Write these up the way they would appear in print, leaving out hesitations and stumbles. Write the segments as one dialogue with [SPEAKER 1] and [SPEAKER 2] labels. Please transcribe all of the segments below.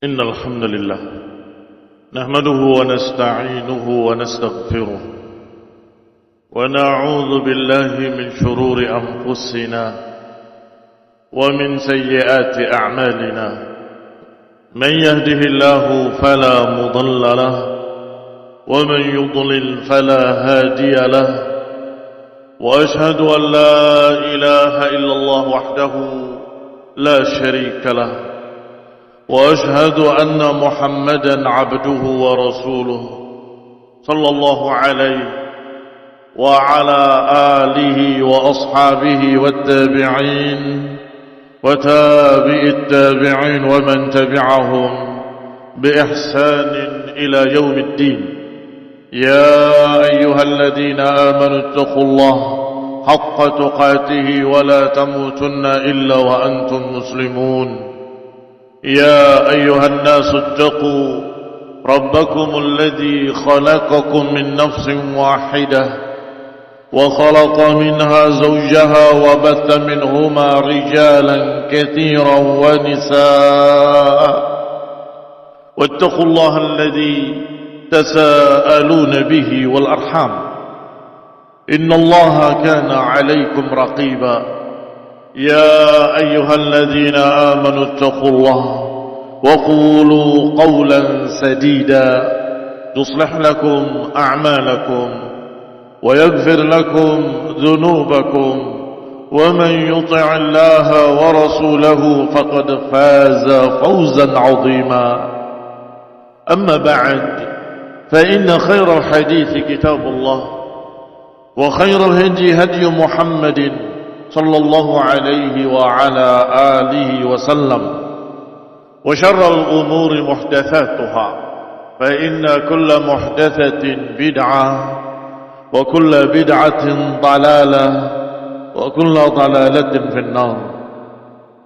[SPEAKER 1] إن الحمد لله نحمده ونستعينه ونستغفره ونعوذ بالله من شرور أنفسنا ومن سيئات أعمالنا. من يهده الله فلا مضل له ومن يضلل فلا هادي له، وأشهد أن لا إله إلا الله وحده لا شريك له، وأشهد أن محمدا عبده ورسوله صلى الله عليه وعلى آله وأصحابه والتابعين وتابع التابعين ومن تبعهم بإحسان إلى يوم الدين. يا أيها الذين آمنوا اتقوا الله حق تقاته ولا تموتن إلا وأنتم مسلمون. يا أيها الناس اتقوا ربكم الذي خلقكم من نفس واحدة وخلق منها زوجها وبث منهما رجالا كثيرا ونساء، واتقوا الله الذي تساءلون به والأرحام إن الله كان عليكم رقيبا. يا أيها الذين آمنوا اتقوا الله وقولوا قولا سديدا يصلح لكم أعمالكم ويغفر لكم ذنوبكم، ومن يطع الله ورسوله فقد فاز فوزا عظيما. أما بعد، فإن خير الحديث كتاب الله، وخير الهدي هدي محمد صلى الله عليه وعلى آله وسلم، وشر الأمور محدثاتها، فإن كل محدثة بدعة، وكل بدعة ضلالة، وكل ضلالة في النار.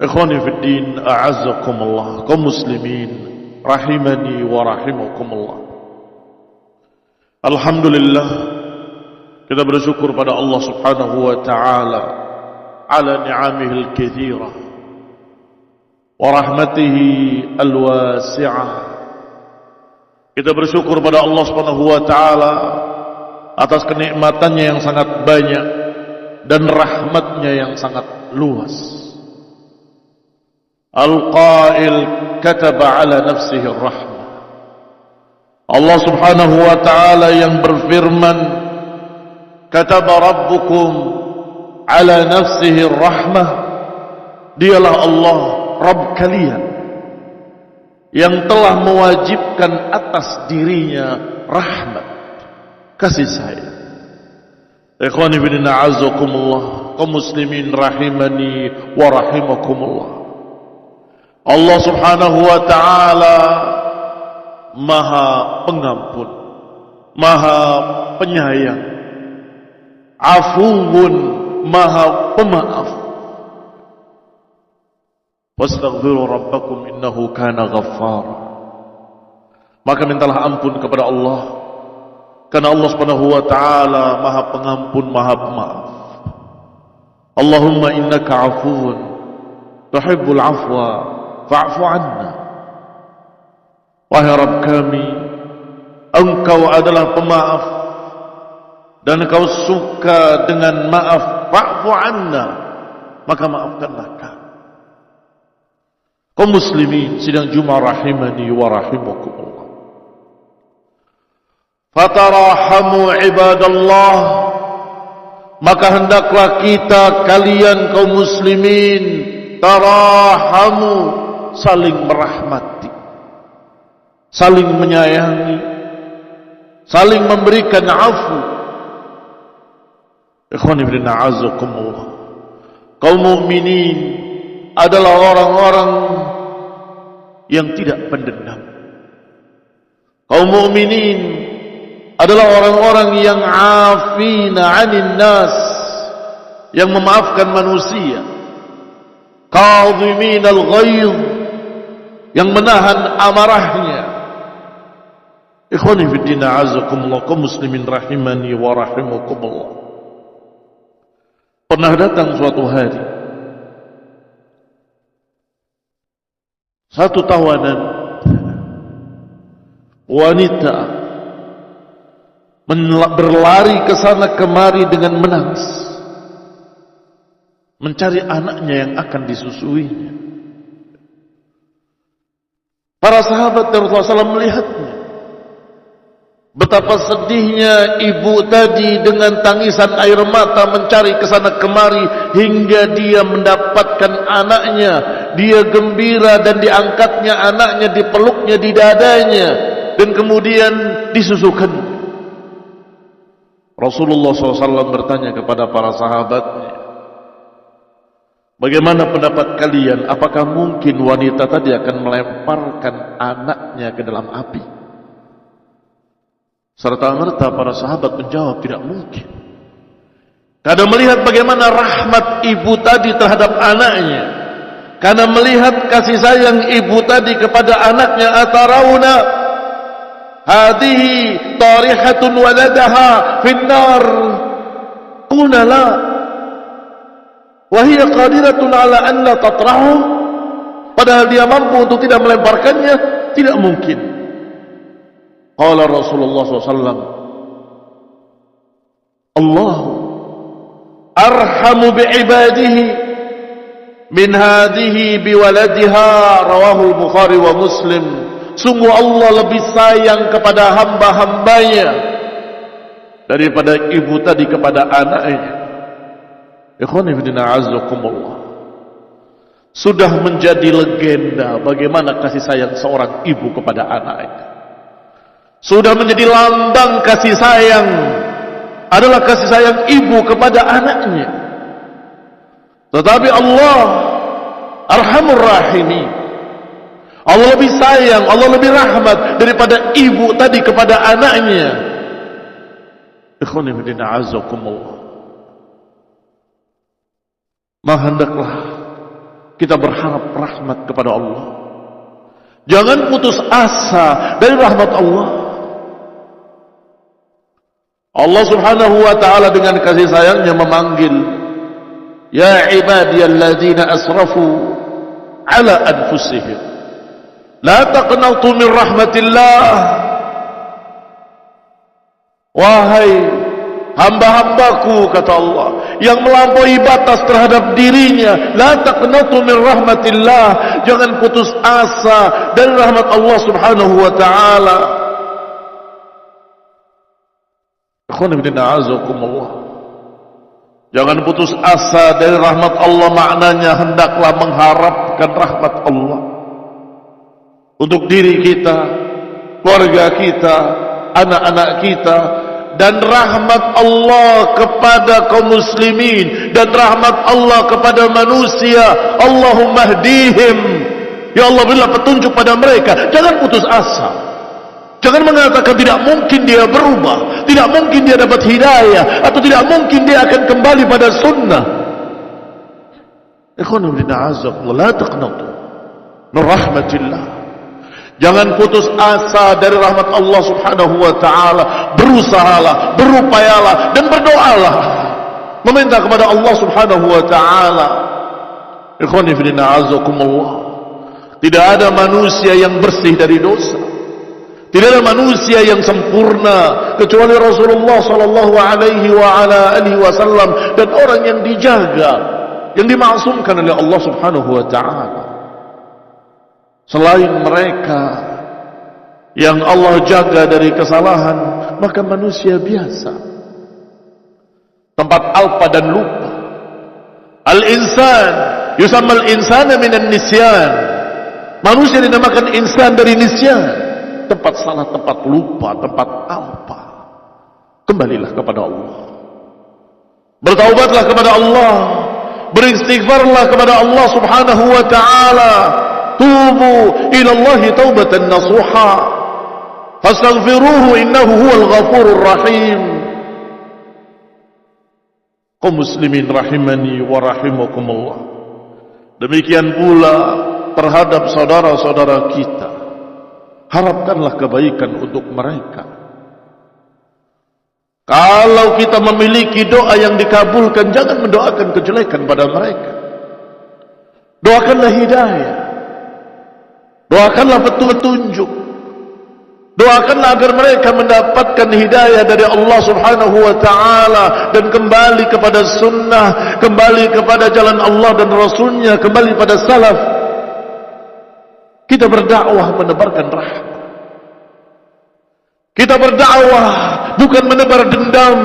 [SPEAKER 1] إخواني في الدين، أعزكم الله، kaum muslimin rahimani wa rahimakumullah. Alhamdulillah, kita bersyukur pada Allah Subhanahu wa taala ala ni'amihil katsirah wa rahmatihi al-wasi'ah. Kita bersyukur pada Allah Subhanahu wa taala atas kenikmatannya yang sangat banyak dan rahmatnya yang sangat luas. Al-Qail kataba ala nafsihi ar-rahmah. Allah Subhanahu wa taala yang berfirman, kataba rabbukum ala nafsihi ar-rahmah. Dialah Allah Rabb kalian yang telah mewajibkan atas dirinya rahmat, kasih sayang. Ikhwani fillah, a'azzakumullah, kaum muslimin rahimani wa rahimakumullah. Allah Subhanahu wa taala Maha Pengampun, Maha Penyayang, Afuwun, Maha Pemaaf. Wastaghfiru rabbakum innahu kana ghaffara. Maka mintalah ampun kepada Allah, karena Allah Subhanahu wa taala Maha Pengampun, Maha Pemaaf. Allahumma innaka afuwun tuhibbul afwa fa'fu 'anna. Wahai Rabb kami, Engkau adalah pemaaf dan Engkau suka dengan maaf. Fa'fu 'anna, maka maafkanlah kami. Kaum muslimin sidang Jumat rahimani wa rahimakumullah. Fatarahamu ibadallah, maka hendaklah kita, kalian kaum muslimin, tarahamu, saling merahmati, saling menyayangi, saling memberikan afu. Ikhwani fillah, a'azzakumullah, kaum mukminin adalah orang-orang yang tidak pendendam. Kaum mukminin adalah orang-orang yang afina 'anil nas, yang memaafkan manusia. Kadhimin al-ghaidh, yang menahan amarahnya. Ikhwani fi din, a'azzakumullah, kaum muslimin rahimani wa rahimakumullah. Pernah datang suatu hari satu tawanan wanita berlari ke sana kemari dengan menangis, mencari anaknya yang akan disusuinya. Para sahabat Rasulullah SAW melihatnya. Betapa sedihnya ibu tadi dengan tangisan air mata mencari ke sana kemari hingga dia mendapatkan anaknya. Dia gembira dan diangkatnya anaknya, dipeluknya di dadanya dan kemudian disusukan. Rasulullah SAW bertanya kepada para sahabatnya, bagaimana pendapat kalian? Apakah mungkin wanita tadi akan melemparkan anaknya ke dalam api? Serta-merta para sahabat menjawab, tidak mungkin. Karena melihat bagaimana rahmat ibu tadi terhadap anaknya, karena melihat kasih sayang ibu tadi kepada anaknya, atarawna hadhihi tarihatun waladaha finnar, qulna la wa hiya qadiratun ala an la tatrahu, padahal dia mampu untuk tidak melemparkannya. Tidak mungkin. Qala Rasulullah SAW, Allah arhamu bi'ibadihi min hadhihi biwaladiha, rawahul Bukhari wa Muslim. Sungguh Allah lebih sayang kepada hamba-hambanya daripada ibu tadi kepada anaknya. Ikhwani fillah azakumullah. Sudah menjadi legenda bagaimana kasih sayang seorang ibu kepada anaknya. Sudah menjadi lambang kasih sayang adalah kasih sayang ibu kepada anaknya. Tetapi Allah Arhamur Rahimin, Allah lebih sayang, Allah lebih rahmat daripada ibu tadi kepada anaknya. Ikhwani fillah azakumullah. Maka hendaklah kita berharap rahmat kepada Allah. Jangan putus asa dari rahmat Allah. Allah Subhanahu wa ta'ala dengan kasih sayangnya memanggil, ya ibadiyalladzina asrafu ala anfusihim la taqnatu min rahmatillah. Wahai hamba-hambaku, kata Allah, yang melampaui batas terhadap dirinya, la taqnatu min rahmatillah, jangan putus asa dari rahmat Allah Subhanahu wa ta'ala. Jangan putus asa dari rahmat Allah, maknanya hendaklah mengharapkan rahmat Allah untuk diri kita, keluarga kita, anak-anak kita, dan rahmat Allah kepada kaum muslimin, dan rahmat Allah kepada manusia. Allahumma hdihim, ya Allah berilah petunjuk pada mereka. Jangan putus asa. Jangan mengatakan tidak mungkin dia berubah, tidak mungkin dia dapat hidayah, atau tidak mungkin dia akan kembali pada sunnah. Ikhwanu fillah azakumullah, la taqnatu min rahmatillah. Jangan putus asa dari rahmat Allah Subhanahu wa ta'ala. Berusahalah, berupayalah, dan berdoalah, meminta kepada Allah Subhanahu wa ta'ala. Ikhwani fillah azakumullah. Tidak ada manusia yang bersih dari dosa. Tidak ada manusia yang sempurna kecuali Rasulullah sallallahu alaihi wa ala alihi wasallam, dan orang yang dijaga, yang dimaksumkan oleh Allah Subhanahu wa ta'ala. Selain mereka yang Allah jaga dari kesalahan, maka manusia biasa, tempat alpa dan lupa. Al-insan yusamma al-insana minan nisyan. Manusia dinamakan insan dari nisyan, tempat salah, tempat lupa, tempat alpa. Kembalilah kepada Allah, bertaubatlah kepada Allah, beristighfarlah kepada Allah Subhanahu wa ta'ala. Tubu ila Allah taubatan nasuha, fastaghfiruhu innahu huwal ghafurur rahim. Kaum muslimin rahimani wa rahimakumullah. Demikian pula terhadap saudara-saudara kita, harapkanlah kebaikan untuk mereka. Kalau kita memiliki doa yang dikabulkan, jangan mendoakan kejelekan pada mereka. Doakanlah hidayah, doakanlah petunjuk, Doakanlah agar mereka mendapatkan hidayah dari Allah Subhanahu wa ta'ala dan kembali kepada sunnah, kembali kepada jalan Allah dan Rasulnya, kembali pada salaf. Kita berdakwah menebarkan rahmat. Kita berdakwah bukan menebar dendam.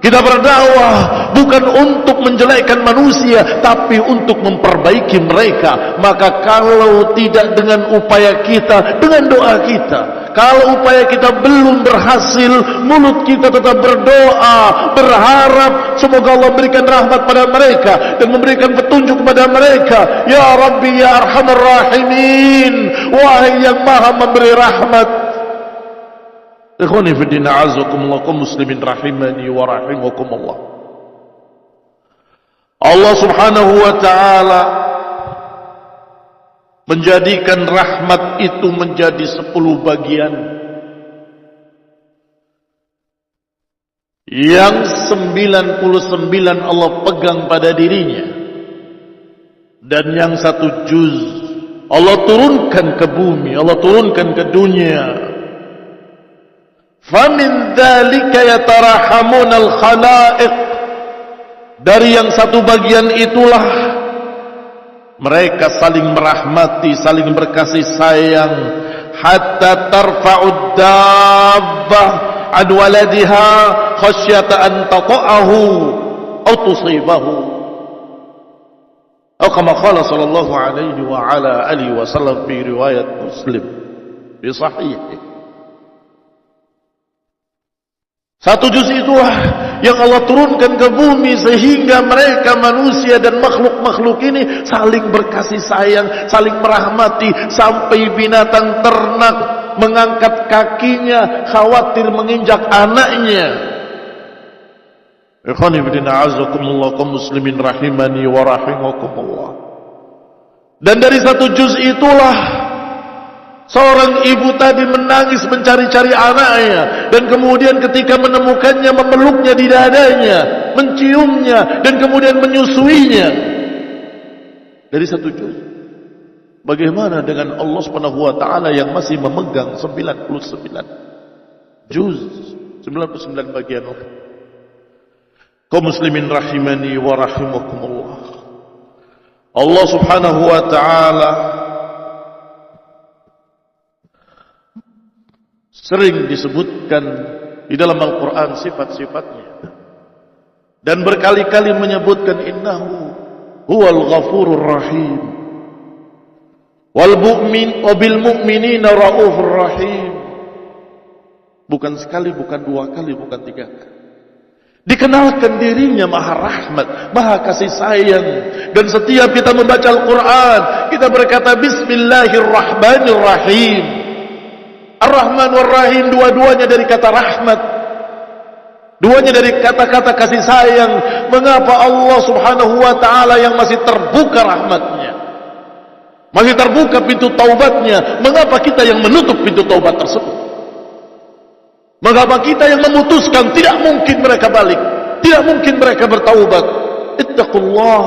[SPEAKER 1] Kita berdakwah bukan untuk menjelekkan manusia, tapi untuk memperbaiki mereka. Maka kalau tidak dengan upaya kita, dengan doa kita. Kalau upaya kita belum berhasil, mulut kita tetap berdoa, berharap semoga Allah memberikan rahmat pada mereka dan memberikan petunjuk kepada mereka. Ya Rabbi ya Arhamar Rahimin, wahai yang maha memberi rahmat. Ikhwani fi din, a'azzakumullah, kaum muslimin rahimani wa rahimakumullah. Allah Subhanahu wa ta'ala menjadikan rahmat itu menjadi 10 bagian. Yang 99 Allah pegang pada dirinya, dan yang 1 juz Allah turunkan ke bumi, Allah turunkan ke dunia. Famin dzalika yatarahamun al-khalaiq. Dari yang 1 bagian itulah mereka saling merahmati, saling berkasih sayang, hatta tarfa'ud dabbah an waladiha khasyata an taqa'ahu aw tusibahu. Atau kama qala sallallahu alaihi wa ala alihi wasallam fi riwayat Muslim fi sahih. 1 juz itulah yang Allah turunkan ke bumi sehingga mereka manusia dan makhluk-makhluk ini saling berkasih sayang, saling merahmati, sampai binatang ternak mengangkat kakinya khawatir menginjak anaknya. Ikhwani fillah, a'azzakumullah, kaum muslimin rahimani wa rahimakumullah. Dan dari 1 juz itulah seorang ibu tadi menangis mencari-cari anaknya, dan kemudian ketika menemukannya memeluknya di dadanya, menciumnya, dan kemudian menyusuinya. Dari 1 juz. Bagaimana dengan Allah Subhanahu wa ta'ala yang masih memegang 99 juz, 99 bagian. Kaum muslimin rahimani wa rahimakumullah. Allah Subhanahu wa ta'ala sering disebutkan di dalam Al-Quran sifat-sifatnya, dan berkali-kali menyebutkan innahu huwal ghafurur rahim wal bil mu'minina raufur rahim. Bukan sekali, bukan 2 kali, bukan 3 kali dikenalkan dirinya maha rahmat, maha kasih sayang. Dan setiap kita membaca Al-Quran, kita berkata Bismillahirrahmanirrahim. Ar-Rahman war-Rahim, dua-duanya dari kata rahmat, duanya dari kata-kata kasih sayang. Mengapa Allah Subhanahu wa ta'ala yang masih terbuka rahmatnya, masih terbuka pintu taubatnya, mengapa kita yang menutup pintu taubat tersebut? Mengapa kita yang memutuskan tidak mungkin mereka balik, tidak mungkin mereka bertaubat? Ittaqullah,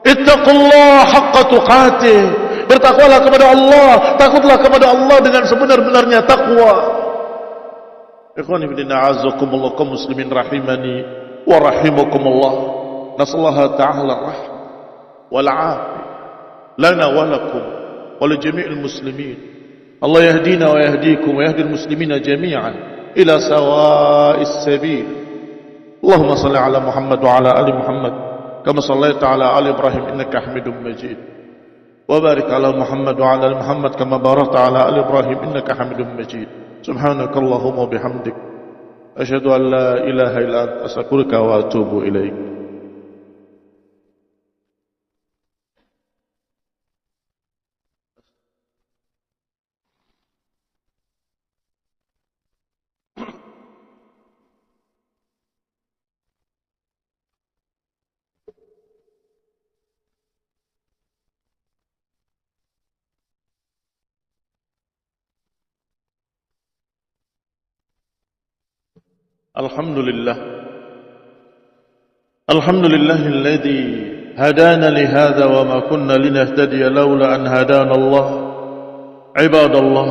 [SPEAKER 1] ittaqullah haqqa tuqatih. Bertakwalah kepada Allah, takutlah kepada Allah dengan sebenar-benarnya takwa. Ikhwani fillah, a'azzakumullah, kaum muslimin rahimani wa rahimakumullah. Nasallaha ta'ala rahmah wal 'afiyah lana wa lakum wa li jami'il muslimin. Allah yahdina wa yahdikum wa yahdi al-muslimina jami'an ila sawa'is sabil. Allahumma salli ala Muhammad wa ala ali Muhammad kama sallaita ala ali Ibrahim innaka Hamidum Majid. Wa barik ala Muhammad wa ala ali Muhammad kama barakta ala ali Ibrahim innaka Hamidum Majid. Subhanakallahumma bihamdik asyhadu an la ilaha illa anta astaghfiruka wa atubu ilaik. Alhamdulillah, alhamdulillahilladzi hadana lihadza wa ma kunna linahtadiya laula an hadana Allah. Ibadallah,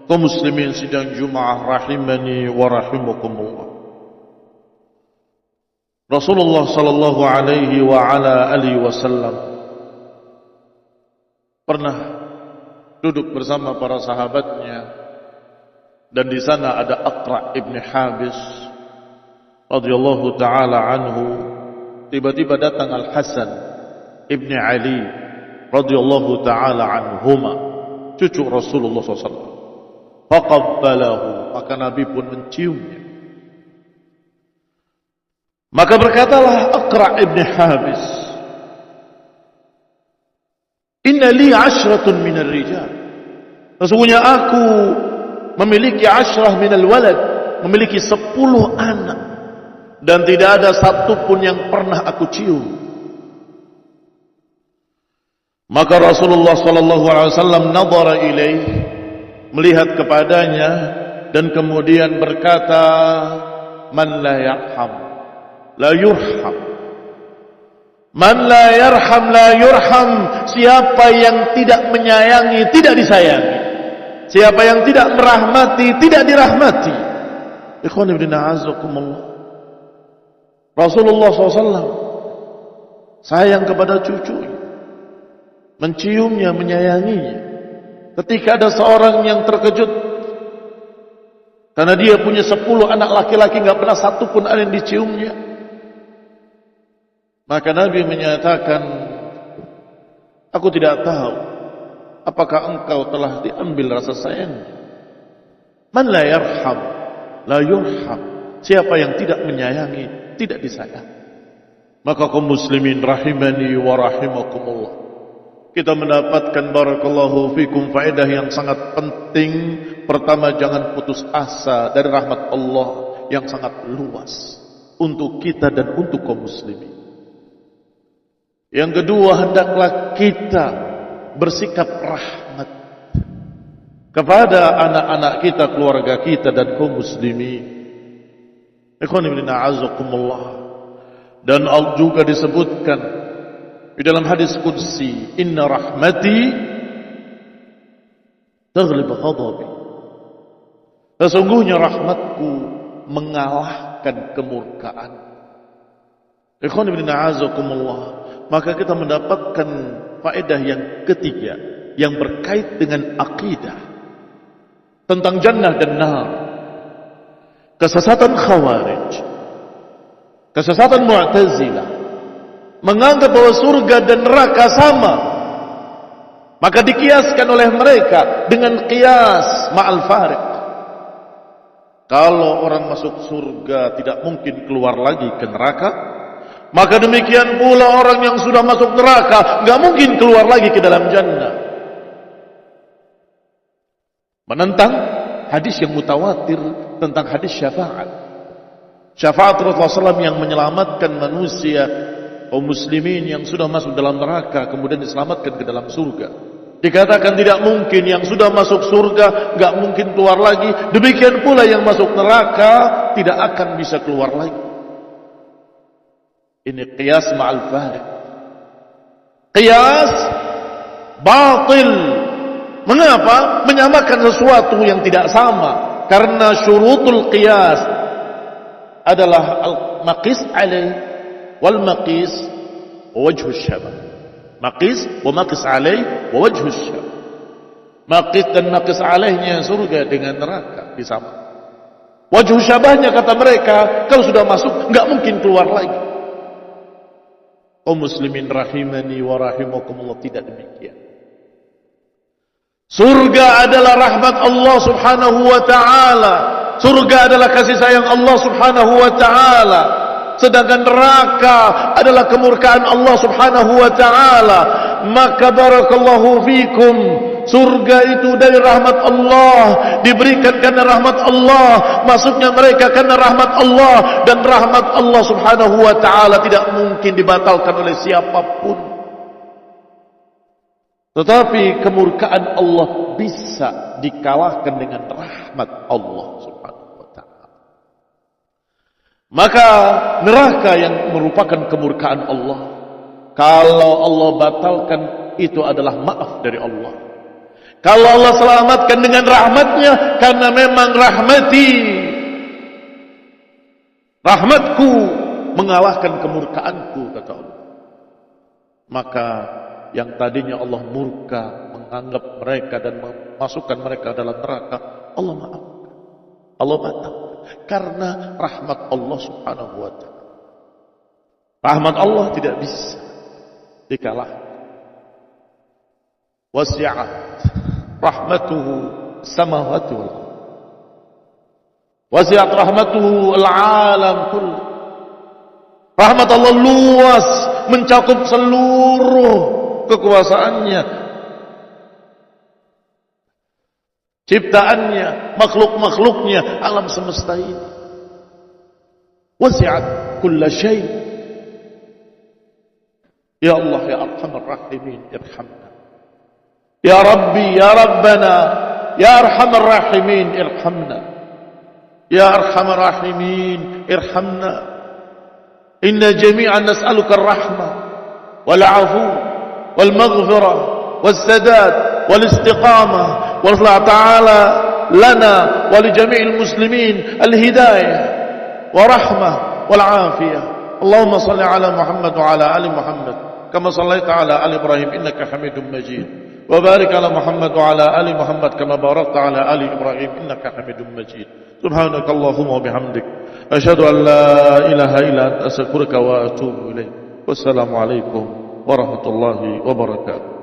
[SPEAKER 1] kaum muslimin sidang Jumat rahimani wa rahimakumullah. Rasulullah sallallahu alaihi wa ala alihi wasallam pernah duduk bersama para sahabatnya, dan di sana ada Aqra' ibn Habis radhiyallahu taala anhu. Tiba-tiba datang Al-Hasan ibn Ali radhiyallahu taala anhuma, cucu Rasulullah SAW. Faqabbalahu, maka Nabi pun menciumnya. Maka berkatalah Aqra' ibn Habis, inna li 'ashratun minar rijal, sesungguhnya aku memiliki 10 minal walad, memiliki 10 anak, dan tidak ada satupun yang pernah aku cium. Maka Rasulullah sallallahu alaihi wasallam nadhara ilaih, melihat kepadanya dan kemudian berkata, man la yarham la yurham, man la yarham la yurham, siapa yang tidak menyayangi tidak disayangi, siapa yang tidak merahmati tidak dirahmati. Ikhwan ibn a'azakumullah, Rasulullah SAW sayang kepada cucunya, menciumnya, menyayanginya. Ketika ada seorang yang terkejut karena dia punya 10 anak laki-laki, enggak pernah satu pun ada yang diciumnya, maka Nabi menyatakan, aku tidak tahu apakah engkau telah diambil rasa sayangnya. Man la yarham la yurham, siapa yang tidak menyayangi tidak disayangi. Maka kaum muslimin rahimani wa rahimakumullah, kita mendapatkan barakallahu fikum faedah yang sangat penting. Pertama, jangan putus asa dari rahmat Allah yang sangat luas untuk kita dan untuk kaum muslimin. Yang kedua, hendaklah kita bersikap rahmat kepada anak-anak kita, keluarga kita dan kaum muslimin. Ikhwan ibn a'azakumullah. Dan juga disebutkan di dalam hadis qudsi, inna rahmati taghlib ghadabi, sesungguhnya rahmatku mengalahkan kemurkaan. Ikhwan ibn a'azakumullah. Maka kita mendapatkan faedah yang ketiga yang berkait dengan akidah tentang jannah dan nar. Kesesatan Khawarij, kesesatan Mu'tazilah menganggap bahwa surga dan neraka sama, maka dikiaskan oleh mereka dengan qiyas ma'al fariq. Kalau orang masuk surga tidak mungkin keluar lagi ke neraka, maka demikian pula orang yang sudah masuk neraka enggak mungkin keluar lagi ke dalam jannah. Menentang hadis yang mutawatir tentang hadis syafaat. Syafaat Rasulullah SAW yang menyelamatkan manusia, kaum muslimin yang sudah masuk dalam neraka kemudian diselamatkan ke dalam surga. Dikatakan tidak mungkin yang sudah masuk surga enggak mungkin keluar lagi, demikian pula yang masuk neraka tidak akan bisa keluar lagi. Ini qiyas ma'al fariq, qiyas batil. Mengapa? Menyamakan sesuatu yang tidak sama. Karena syurutul qiyas adalah al-maqis alaih wal maqis wa wajhu syabah. Maqis wa maqis alaih wa wajhu syabah. Maqis dan maqis alaihnya surga dengan neraka disama. Wajhu syabahnya kata mereka, kalau sudah masuk enggak mungkin keluar lagi. Kaum muslimin rahimani wa rahimakumullah, tidak demikian. Surga adalah rahmat Allah subhanahu wa ta'ala. Surga adalah kasih sayang Allah subhanahu wa ta'ala. Sedangkan neraka adalah kemurkaan Allah subhanahu wa ta'ala. Maka barakallahu fikum, surga itu dari rahmat Allah, diberikan karena rahmat Allah, masuknya mereka karena rahmat Allah, dan rahmat Allah subhanahu wa ta'ala tidak mungkin dibatalkan oleh siapapun. Tetapi kemurkaan Allah bisa dikalahkan dengan rahmat Allah subhanahu wa ta'ala. Maka neraka yang merupakan kemurkaan Allah, kalau Allah batalkan, itu adalah maaf dari Allah. Kalau Allah selamatkan dengan rahmatnya, karena memang rahmatku mengalahkan kemurkaanku, kata Allah. Maka yang tadinya Allah murka, menganggap mereka dan memasukkan mereka dalam neraka, Allah maafkan, Allah maafkan, karena rahmat Allah subhanahu wa ta'ala. Rahmat Allah tidak bisa dikalahkan. Wasi'at rahmatuhu samawati wal ardh. Wasi'at rahmatuhu al-alam kullu. Rahmat Allah luas, mencakup seluruh kekuasaannya, ciptaannya, makhluk-makhluknya, alam semesta ini. Wasi'at kulla syai'. Ya Allah, ya Arhamar Rahimin, irhamna. Ya Rabbi, ya Rabbana, ya Arhamar Rahimin, irhamna. Ya Arhamar Rahimin, irhamna. Inna jami'an nas'aluka ar-rahmah wal 'afu wal maghfirah was sadad wal istiqamah wa Allah ta'ala lana wa li jami'il muslimin al-hidayah wa rahmah wal 'afiyah. Allahumma salli ala Muhammad wa ala ali Muhammad kama sallaita ala ali Ibrahim innaka Hamidum Majid. Wa barik ala Muhammad wa ala ali Muhammad kama barakta ala ali Ibrahim innaka Hamidum Majid. Subhanakallahumma wa bihamdik asyhadu an la ilaha illa anta astaghfiruka wa atubu ilaik. Wassalamu alaikum warahmatullahi wabarakatuh.